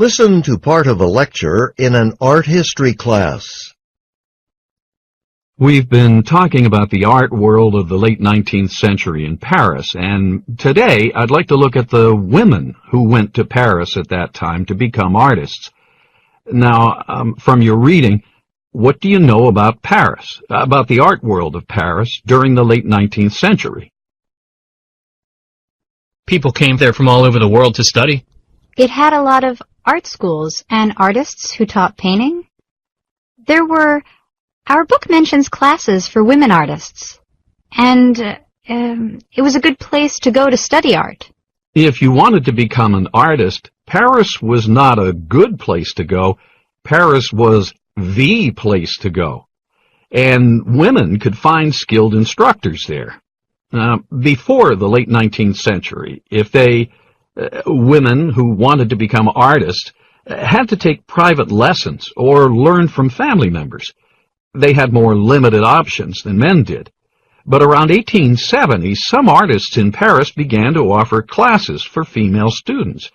Listen to part of a lecture in an art history class. We've been talking about the art world of the late 19th century in Paris, and today I'd like to look at the women who went to Paris at that time to become artists. Now, from your reading, what do you know about Paris, about the art world of Paris during the late 19th century? People came there from all over the world to study. It had a lot of art schools and artists who taught painting. Our book mentions classes for women artists, and it was a good place to go to study art. If you wanted to become an artist, Paris was not a good place to go. Paris was the place to go. And women could find skilled instructors there. Before the late 19th century, women who wanted to become artists had to take private lessons or learn from family members. They had more limited options than men did. But around 1870, some artists in Paris began to offer classes for female students.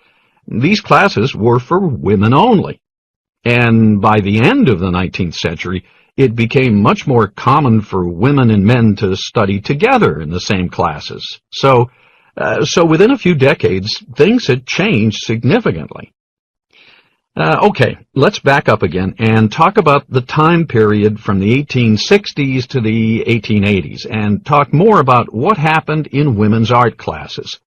These classes were for women only. And by the end of the 19th century, it became much more common for women and men to study together in the same classes. So within a few decades, things had changed significantly. Okay, let's back up again and talk about the time period from the 1860s to the 1880s and talk more about what happened in women's art classes.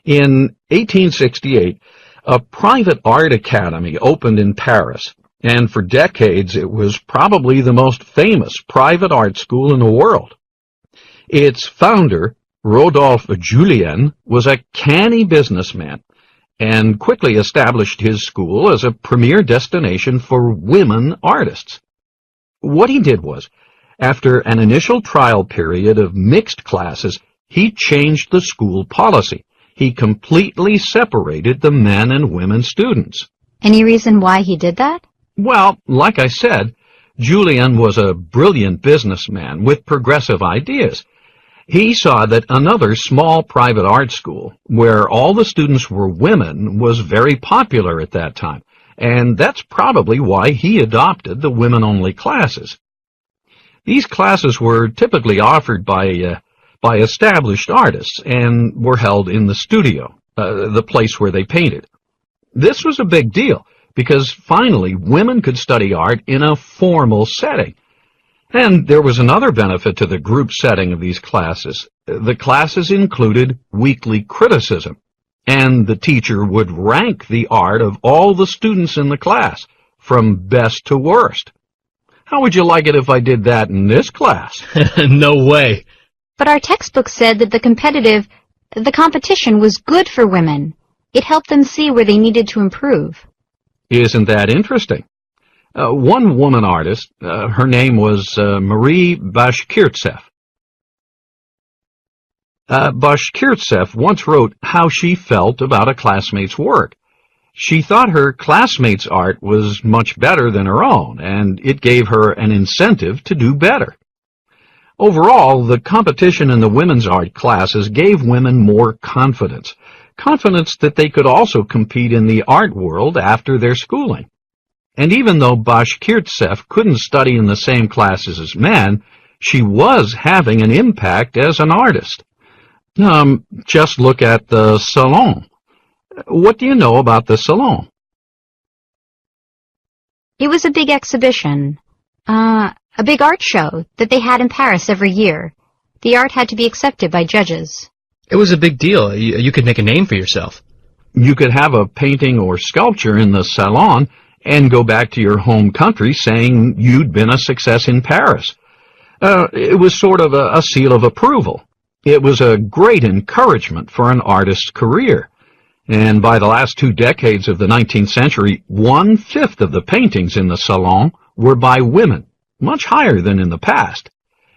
In 1868, a private art academy opened in Paris, and for decades it was probably the most famous private art school in the world. Its founder, Rodolphe Julien, was a canny businessman and quickly established his school as a premier destination for women artists. What he did was, after an initial trial period of mixed classes, he changed the school policy. He completely separated the men and women students. Any reason why he did that? Well, like I said, Julien was a brilliant businessman with progressive ideas. He saw that another small private art school, where all the students were women, was very popular at that time, and that's probably why he adopted the women-only classes. These classes were typically offered by established artists and were held in the studio, the place where they painted. This was a big deal because finally women could study art in a formal setting. And there was another benefit to the group setting of these classes. The classes included weekly criticism, and the teacher would rank the art of all the students in the class, from best to worst. How would you like it if I did that in this class? No way. But our textbook said that the competition was good for women. It helped them see where they needed to improve. Isn't that interesting? One woman artist, her name was Marie Bashkirtseff. Bashkirtseff once wrote how she felt about a classmate's work. She thought her classmate's art was much better than her own, and it gave her an incentive to do better. Overall, the competition in the women's art classes gave women more confidence that they could also compete in the art world after their schooling. And even though Bashkirtseff couldn't study in the same classes as men, she was having an impact as an artist. Just look at the Salon. What do you know about the Salon? It was a big exhibition, a big art show that they had in Paris every year. The art had to be accepted by judges. It was a big deal. You could make a name for yourself. You could have a painting or sculpture in the Salon and go back to your home country saying you'd been a success in Paris. It was sort of a seal of approval. It was a great encouragement for an artist's career. And by the last 2 decades of the 19th century, 1/5 of the paintings in the Salon were by women, much higher than in the past.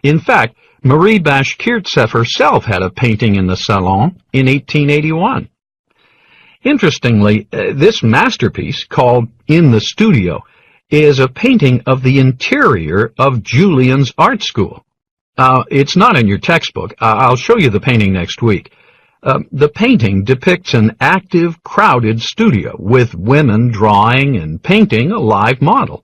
In fact, Marie Bashkirtseff herself had a painting in the Salon in 1881. Interestingly, this masterpiece, called In the Studio, is a painting of the interior of Julien's art school. It's not in your textbook. I'll show you the painting next week. The painting depicts an active, crowded studio with women drawing and painting a live model.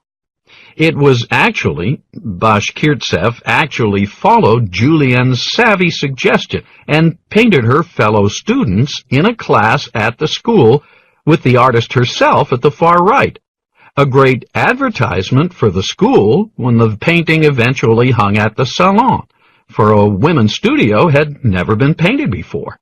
It was actually, Bashkirtsev actually followed Julien's savvy suggestion and painted her fellow students in a class at the school with the artist herself at the far right. A great advertisement for the school when the painting eventually hung at the salon, for a women's studio had never been painted before.